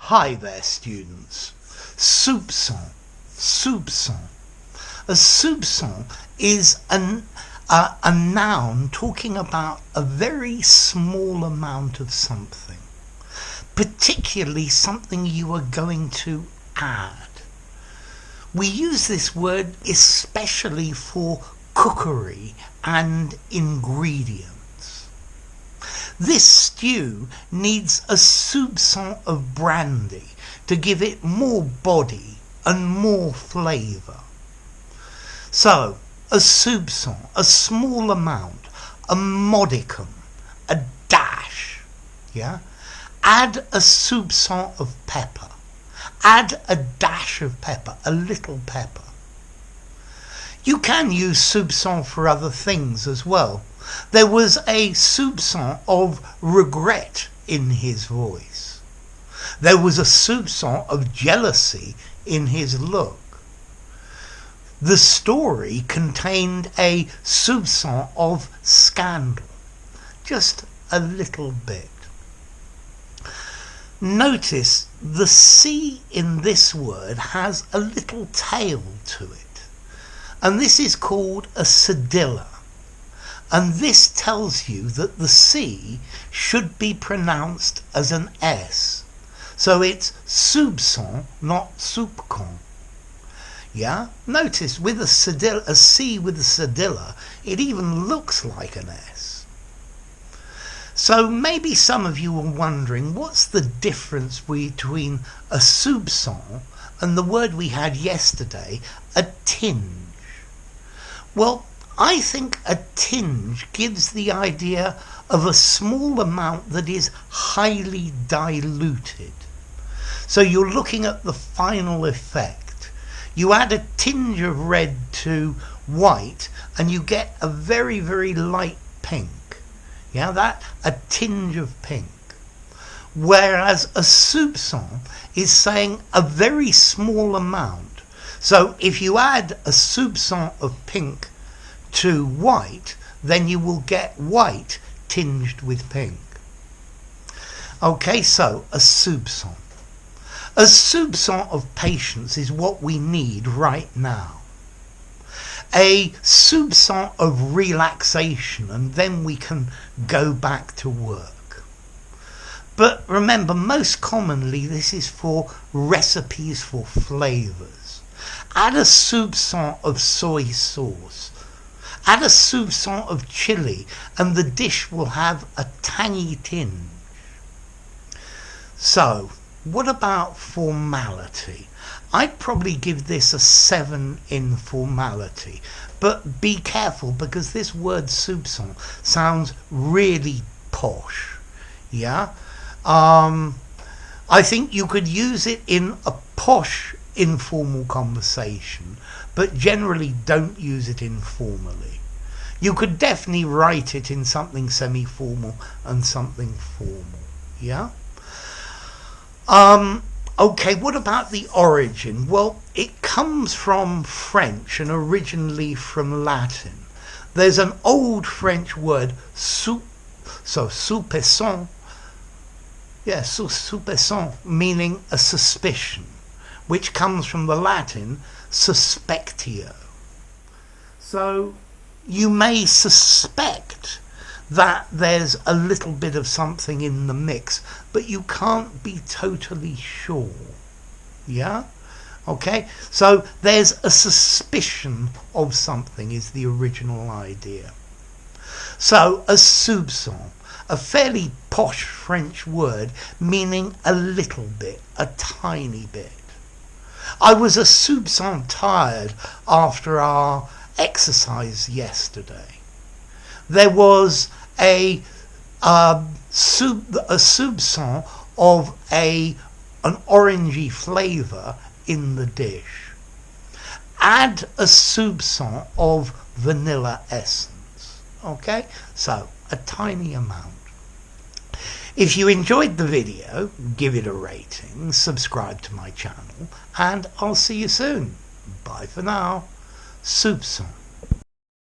Hi there, students. Soupçon. Soupçon. A soupçon is a noun talking about a very small amount of something, particularly something you are going to add. We use this word especially for cookery and ingredients. This stew needs a soupçon of brandy to give it more body and more flavour. So, a soupçon, a small amount, a modicum, a dash, yeah? Add a soupçon of pepper. Add a dash of pepper, a little pepper. You can use soupçon for other things as well. There was a soupçon of regret in his voice. There was a soupçon of jealousy in his look. The story contained a soupçon of scandal, just a little bit. Notice the C in this word has a little tail to it, and this is called a cedilla. And this tells you that the C should be pronounced as an S. So it's soupçon, not soupcon. Yeah? Notice with a C with a cedilla, it even looks like an S. So maybe some of you are wondering, what's the difference between a soupçon and the word we had yesterday, a tinge? Well, I think a tinge gives the idea of a small amount that is highly diluted. So you're looking at the final effect. You add a tinge of red to white and you get a very, very light pink. Yeah, that a tinge of pink. Whereas a soupçon is saying a very small amount. So if you add a soupçon of pink to white, then you will get white tinged with pink. Okay, so a soupçon. A soupçon of patience is what we need right now. A soupçon of relaxation, and then we can go back to work. But remember, most commonly this is for recipes for flavours. Add a soupçon of soy sauce. Add a soupçon of chili and the dish will have a tangy tinge. So, what about formality? I'd probably give this a 7 in formality. But be careful, because this word soupçon sounds really posh. Yeah? I think you could use it in a posh informal conversation, but generally don't use it informally. You could definitely write it in something semi-formal and something formal. Yeah? Okay, what about the origin? Well, it comes from French and originally from Latin. There's an old French word, soupçon, soupçon, meaning a suspicion, which comes from the Latin suspectio. So you may suspect that there's a little bit of something in the mix, but you can't be totally sure. Yeah? Okay? So there's a suspicion of something is the original idea. So a soupçon, a fairly posh French word meaning a little bit, a tiny bit. I was a soupçon tired after our exercise yesterday. There was a soupçon of an orangey flavour in the dish. Add a soupçon of vanilla essence. Okay, so a tiny amount. If you enjoyed the video, give it a rating, subscribe to my channel, and I'll see you soon. Bye for now. Soupçon.